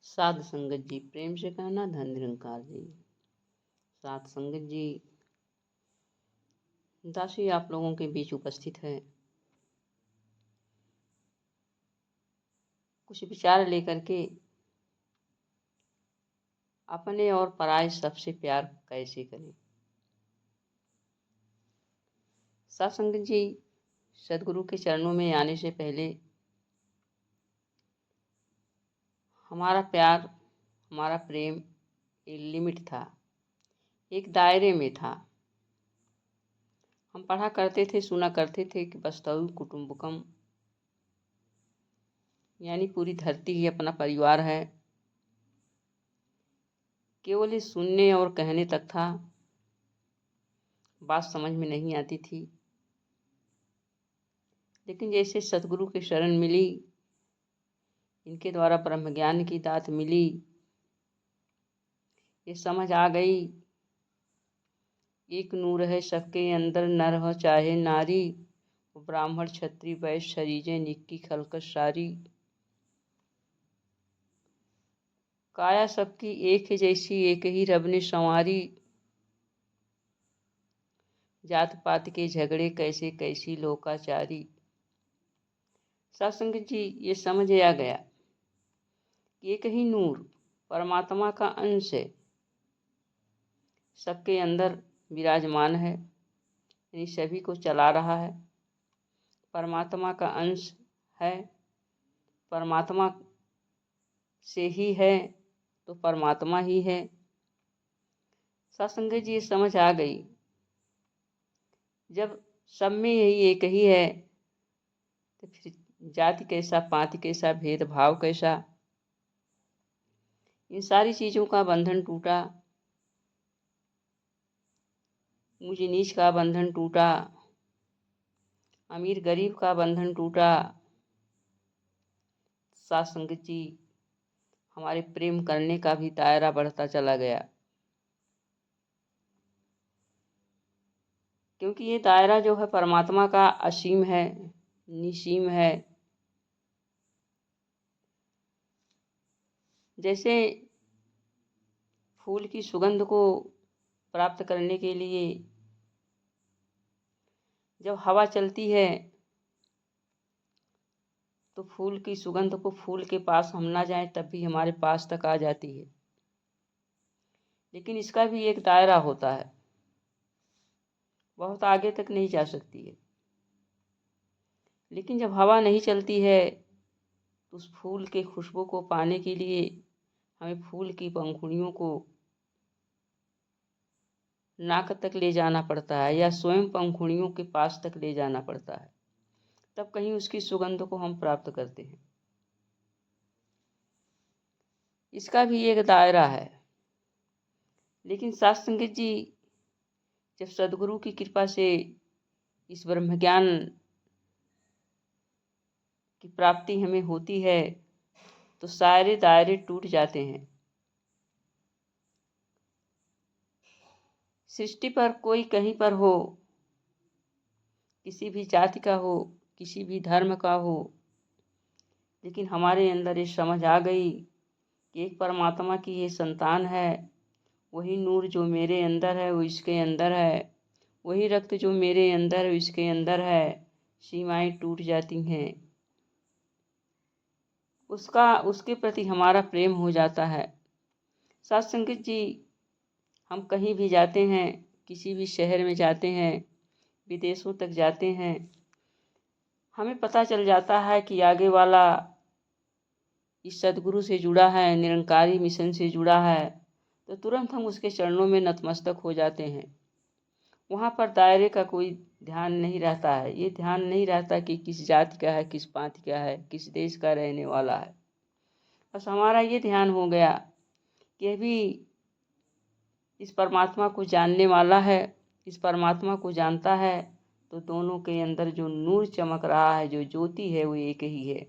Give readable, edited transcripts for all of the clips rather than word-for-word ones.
साध संगत जी, प्रेम से कहना धन निरंकार जी। साध संगत जी, दासी आप लोगों के बीच उपस्थित है। कुछ विचार लेकर के अपने और पराये सबसे प्यार कैसे करें। साध संगत जी, सदगुरु के चरणों में आने से पहले हमारा प्यार, हमारा प्रेम एक लिमिट था, एक दायरे में था। हम पढ़ा करते थे, सुना करते थे कि वस्तु कुटुंबकम, यानी पूरी धरती ही अपना परिवार है। केवल ये सुनने और कहने तक था, बात समझ में नहीं आती थी। लेकिन जैसे सतगुरु की शरण मिली, इनके द्वारा ब्रह्म ज्ञान की दात मिली, ये समझ आ गई, एक नूर है सबके अंदर, नर हो चाहे नारी, ब्राह्मण क्षत्रिय वैश्य शरीजे निक्की खलकत सारी। काया सबकी एक है जैसी, एक ही रब ने संवारी, जात पात के झगड़े कैसे कैसी लोकाचारी। सत्संग जी, ये समझ आ गया कि एक ही नूर परमात्मा का अंश है, सबके अंदर विराजमान है, यानी सभी को चला रहा है, परमात्मा का अंश है, परमात्मा से ही है तो परमात्मा ही है। सत्संग जी, ये समझ आ गई। जब सब में यही एक ही है तो फिर जाति कैसा, पाति कैसा, भेदभाव कैसा। इन सारी चीज़ों का बंधन टूटा, ऊंच नीच का बंधन टूटा, अमीर गरीब का बंधन टूटा। साथ संगत जी, हमारे प्रेम करने का भी दायरा बढ़ता चला गया, क्योंकि ये दायरा जो है परमात्मा का असीम है, निसीम है। जैसे फूल की सुगंध को प्राप्त करने के लिए जब हवा चलती है तो फूल की सुगंध को, फूल के पास हम ना जाएं तब भी हमारे पास तक आ जाती है। लेकिन इसका भी एक दायरा होता है, बहुत आगे तक नहीं जा सकती है। लेकिन जब हवा नहीं चलती है तो उस फूल के खुशबू को पाने के लिए हमें फूल की पंखुड़ियों को नाक तक ले जाना पड़ता है, या स्वयं पंखुड़ियों के पास तक ले जाना पड़ता है, तब कहीं उसकी सुगंध को हम प्राप्त करते हैं। इसका भी एक दायरा है। लेकिन साथ संगत जी, जब सदगुरु की कृपा से इस ब्रह्म ज्ञान की प्राप्ति हमें होती है तो सारे दायरे टूट जाते हैं। सृष्टि पर कोई कहीं पर हो, किसी भी जाति का हो, किसी भी धर्म का हो, लेकिन हमारे अंदर ये समझ आ गई कि एक परमात्मा की ये संतान है। वही नूर जो मेरे अंदर है वो इसके अंदर है, वही रक्त जो मेरे अंदर है इसके अंदर है। सीमाएं टूट जाती हैं, उसके प्रति हमारा प्रेम हो जाता है। साथ संगत जी, हम कहीं भी जाते हैं, किसी भी शहर में जाते हैं, विदेशों तक जाते हैं, हमें पता चल जाता है कि आगे वाला इस सदगुरु से जुड़ा है, निरंकारी मिशन से जुड़ा है, तो तुरंत हम उसके चरणों में नतमस्तक हो जाते हैं। वहाँ पर दायरे का कोई ध्यान नहीं रहता है। ये ध्यान नहीं रहता कि किस जाति का है, किस पांति का है, किस देश का रहने वाला है। बस हमारा ये ध्यान हो गया कि अभी इस परमात्मा को जानने वाला है, इस परमात्मा को जानता है, तो दोनों के अंदर जो नूर चमक रहा है, जो ज्योति है, वो एक ही है।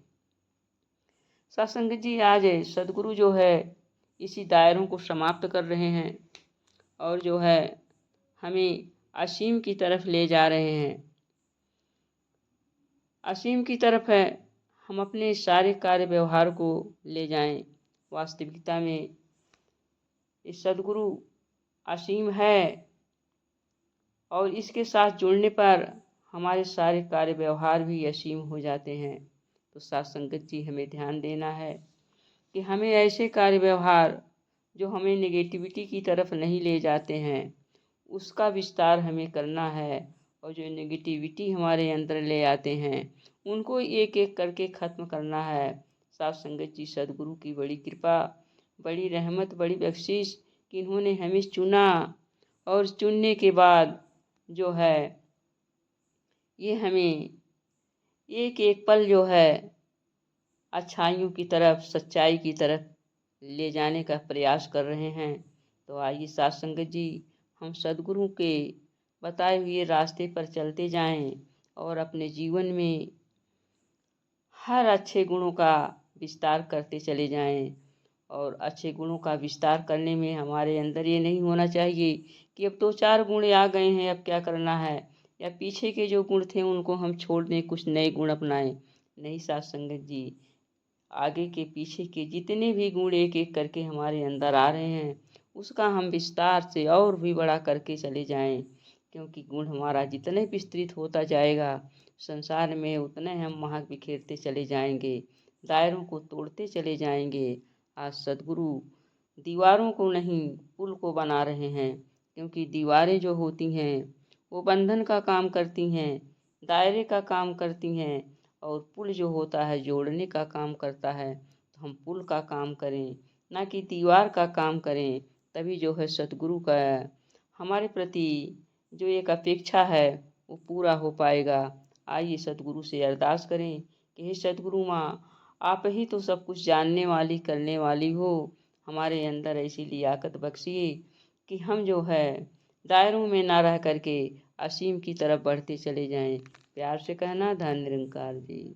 सत्संग जी, आज सदगुरु जो है इसी दायरों को समाप्त कर रहे हैं और जो है हमें असीम की तरफ ले जा रहे हैं। असीम की तरफ है, हम अपने सारे कार्य व्यवहार को ले जाएं, वास्तविकता में ये सद्गुरु असीम है और इसके साथ जुड़ने पर हमारे सारे कार्य व्यवहार भी असीम हो जाते हैं। तो साथ संगत जी, हमें ध्यान देना है कि हमें ऐसे कार्य व्यवहार जो हमें नेगेटिविटी की तरफ नहीं ले जाते हैं उसका विस्तार हमें करना है, और जो नेगेटिविटी हमारे अंदर ले आते हैं उनको एक एक करके ख़त्म करना है। साथ संगत जी, सद्गुरु की बड़ी कृपा, बड़ी रहमत, बड़ी बख्शिश कि इन्होंने हमें चुना, और चुनने के बाद जो है ये हमें एक एक पल जो है अच्छाइयों की तरफ, सच्चाई की तरफ ले जाने का प्रयास कर रहे हैं। तो आइए साथ संगत जी, हम सद्गुरु के बताए हुए रास्ते पर चलते जाएं और अपने जीवन में हर अच्छे गुणों का विस्तार करते चले जाएं। और अच्छे गुणों का विस्तार करने में हमारे अंदर ये नहीं होना चाहिए कि अब 2-4 गुण आ गए हैं, अब क्या करना है, या पीछे के जो गुण थे उनको हम छोड़ दें, कुछ नए गुण अपनाएं। नहीं साथ संगत जी, आगे के पीछे के जितने भी गुण एक एक करके हमारे अंदर आ रहे हैं उसका हम विस्तार से और भी बड़ा करके चले जाएं, क्योंकि गुण हमारा जितने विस्तृत होता जाएगा संसार में उतने हम महक बिखेरते चले जाएंगे, दायरों को तोड़ते चले जाएंगे। आज सद्गुरु दीवारों को नहीं पुल को बना रहे हैं, क्योंकि दीवारें जो होती हैं वो बंधन का काम करती हैं, दायरे का काम करती हैं, और पुल जो होता है जोड़ने का काम करता है। तो हम पुल का काम करें, ना कि दीवार का काम करें, तभी जो है सतगुरु का हमारे प्रति जो एक अपेक्षा है वो पूरा हो पाएगा। आइए सतगुरु से अरदास करें कि हे सतगुरु माँ, आप ही तो सब कुछ जानने वाली, करने वाली हो। हमारे अंदर ऐसी लियाकत बख्शिए कि हम जो है दायरों में ना रह करके असीम की तरफ बढ़ते चले जाएं। प्यार से कहना, धन निरंकार जी।